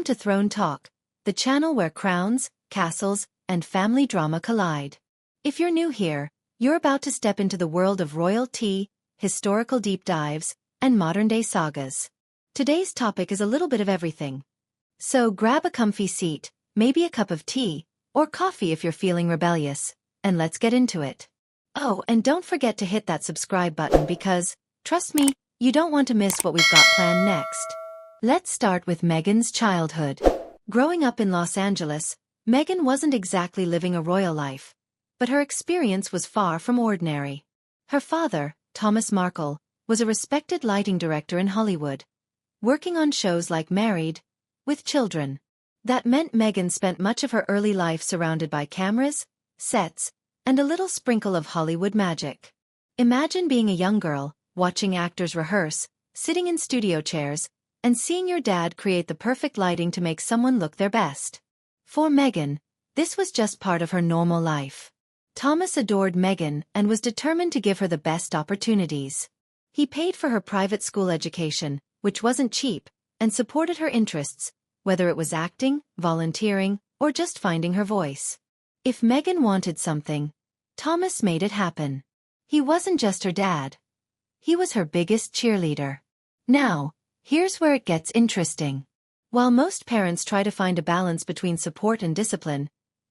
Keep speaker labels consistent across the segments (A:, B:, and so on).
A: to Throne Talk, the channel where crowns, castles, and family drama collide. If you're new here, you're about to step into the world of royalty, historical deep dives, and modern-day sagas. Today's topic is a little bit of everything. So grab a comfy seat, maybe a cup of tea, or coffee if you're feeling rebellious, and let's get into it. Oh, and don't forget to hit that subscribe button because, trust me, you don't want to miss what we've got planned next. Let's start with Meghan's childhood. Growing up in Los Angeles, Meghan wasn't exactly living a royal life, but her experience was far from ordinary. Her father, Thomas Markle, was a respected lighting director in Hollywood, working on shows like Married, with Children. That meant Meghan spent much of her early life surrounded by cameras, sets, and a little sprinkle of Hollywood magic. Imagine being a young girl, watching actors rehearse, sitting in studio chairs, and seeing your dad create the perfect lighting to make someone look their best. For Meghan, this was just part of her normal life. Thomas adored Meghan and was determined to give her the best opportunities. He paid for her private school education, which wasn't cheap, and supported her interests, whether it was acting, volunteering, or just finding her voice. If Meghan wanted something, Thomas made it happen. He wasn't just her dad. He was her biggest cheerleader. Now, here's where it gets interesting. While most parents try to find a balance between support and discipline,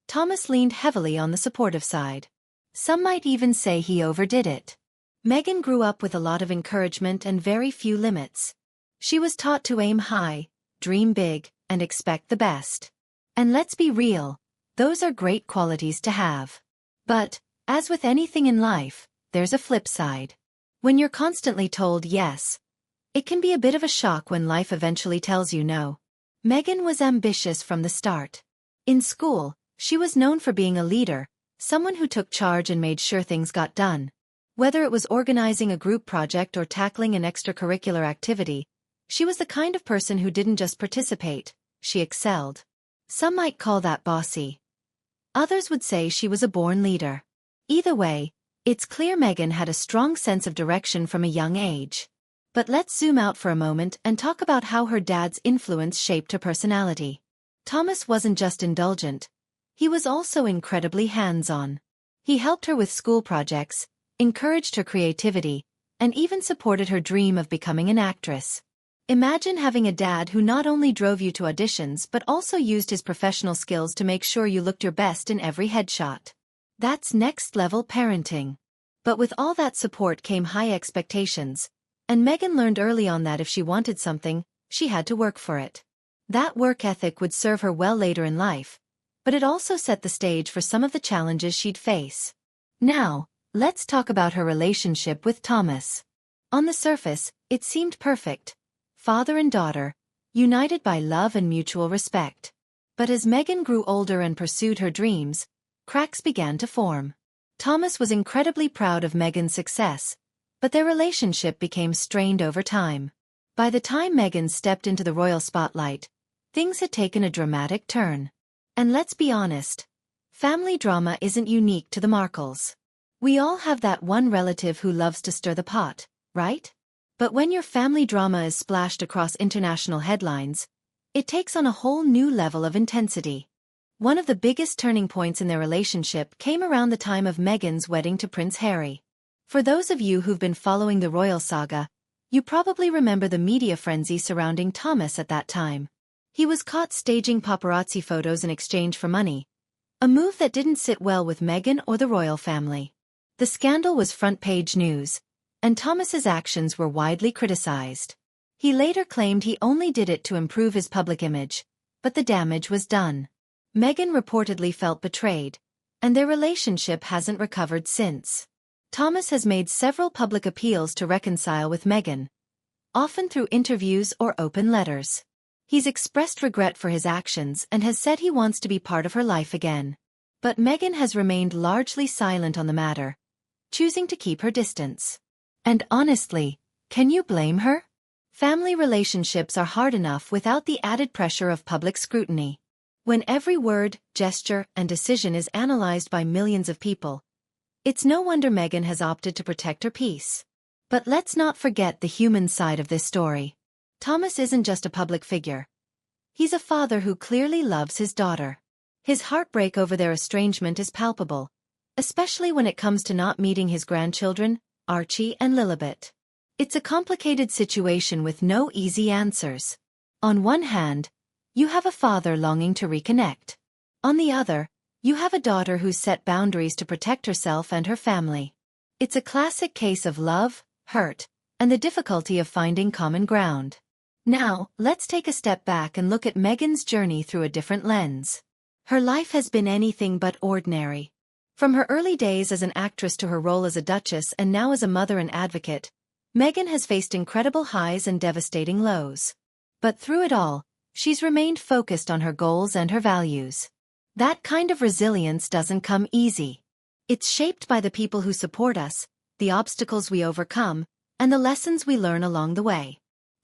A: Thomas leaned heavily on the supportive side. Some might even say he overdid it. Meghan grew up with a lot of encouragement and very few limits. She was taught to aim high, dream big, and expect the best. And let's be real, those are great qualities to have. But, as with anything in life, there's a flip side. When you're constantly told yes, it can be a bit of a shock when life eventually tells you no. Meghan was ambitious from the start. In school, she was known for being a leader, someone who took charge and made sure things got done. Whether it was organizing a group project or tackling an extracurricular activity, she was the kind of person who didn't just participate, she excelled. Some might call that bossy. Others would say she was a born leader. Either way, it's clear Meghan had a strong sense of direction from a young age. But let's zoom out for a moment and talk about how her dad's influence shaped her personality. Thomas wasn't just indulgent. He was also incredibly hands-on. He helped her with school projects, encouraged her creativity, and even supported her dream of becoming an actress. Imagine having a dad who not only drove you to auditions but also used his professional skills to make sure you looked your best in every headshot. That's next-level parenting. But with all that support came high expectations, and Meghan learned early on that if she wanted something, she had to work for it. That work ethic would serve her well later in life, but it also set the stage for some of the challenges she'd face. Now, let's talk about her relationship with Thomas. On the surface, it seemed perfect. Father and daughter, united by love and mutual respect. But as Meghan grew older and pursued her dreams, cracks began to form. Thomas was incredibly proud of Meghan's success, but their relationship became strained over time. By the time Meghan stepped into the royal spotlight, things had taken a dramatic turn. And let's be honest, family drama isn't unique to the Markles. We all have that one relative who loves to stir the pot, right? But when your family drama is splashed across international headlines, it takes on a whole new level of intensity. One of the biggest turning points in their relationship came around the time of Meghan's wedding to Prince Harry. For those of you who've been following the royal saga, you probably remember the media frenzy surrounding Thomas at that time. He was caught staging paparazzi photos in exchange for money, a move that didn't sit well with Meghan or the royal family. The scandal was front-page news, and Thomas's actions were widely criticized. He later claimed he only did it to improve his public image, but the damage was done. Meghan reportedly felt betrayed, and their relationship hasn't recovered since. Thomas has made several public appeals to reconcile with Meghan, often through interviews or open letters. He's expressed regret for his actions and has said he wants to be part of her life again. But Meghan has remained largely silent on the matter, choosing to keep her distance. And honestly, can you blame her? Family relationships are hard enough without the added pressure of public scrutiny. When every word, gesture, and decision is analyzed by millions of people, it's no wonder Meghan has opted to protect her peace. But let's not forget the human side of this story. Thomas isn't just a public figure. He's a father who clearly loves his daughter. His heartbreak over their estrangement is palpable, especially when it comes to not meeting his grandchildren, Archie and Lilibet. It's a complicated situation with no easy answers. On one hand, you have a father longing to reconnect. On the other, you have a daughter who's set boundaries to protect herself and her family. It's a classic case of love, hurt, and the difficulty of finding common ground. Now, let's take a step back and look at Meghan's journey through a different lens. Her life has been anything but ordinary. From her early days as an actress to her role as a duchess and now as a mother and advocate, Meghan has faced incredible highs and devastating lows. But through it all, she's remained focused on her goals and her values. That kind of resilience doesn't come easy. It's shaped by the people who support us, the obstacles we overcome, and the lessons we learn along the way.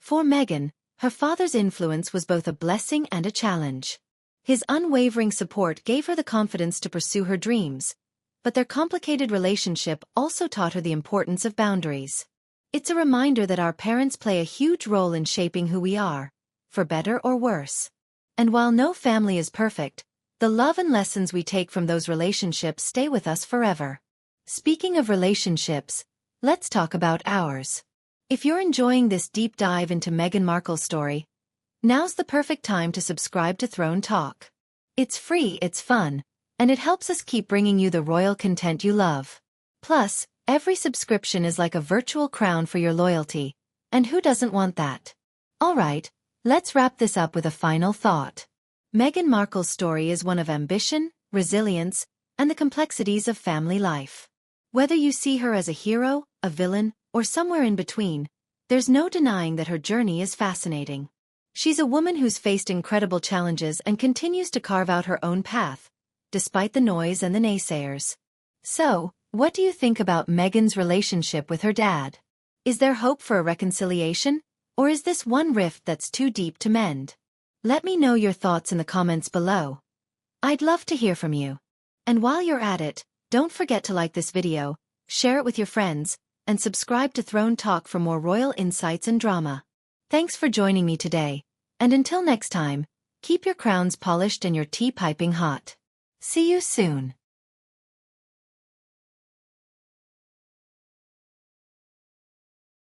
A: For Meghan, her father's influence was both a blessing and a challenge. His unwavering support gave her the confidence to pursue her dreams, but their complicated relationship also taught her the importance of boundaries. It's a reminder that our parents play a huge role in shaping who we are, for better or worse. And while no family is perfect, the love and lessons we take from those relationships stay with us forever. Speaking of relationships, let's talk about ours. If you're enjoying this deep dive into Meghan Markle's story, now's the perfect time to subscribe to Throne Talk. It's free, it's fun, and it helps us keep bringing you the royal content you love. Plus, every subscription is like a virtual crown for your loyalty, and who doesn't want that? Alright, let's wrap this up with a final thought. Meghan Markle's story is one of ambition, resilience, and the complexities of family life. Whether you see her as a hero, a villain, or somewhere in between, there's no denying that her journey is fascinating. She's a woman who's faced incredible challenges and continues to carve out her own path, despite the noise and the naysayers. So, what do you think about Meghan's relationship with her dad? Is there hope for a reconciliation, or is this one rift that's too deep to mend? Let me know your thoughts in the comments below. I'd love to hear from you. And while you're at it, don't forget to like this video, share it with your friends, and subscribe to Throne Talk for more royal insights and drama. Thanks for joining me today, and until next time, keep your crowns polished and your tea piping hot. See you soon.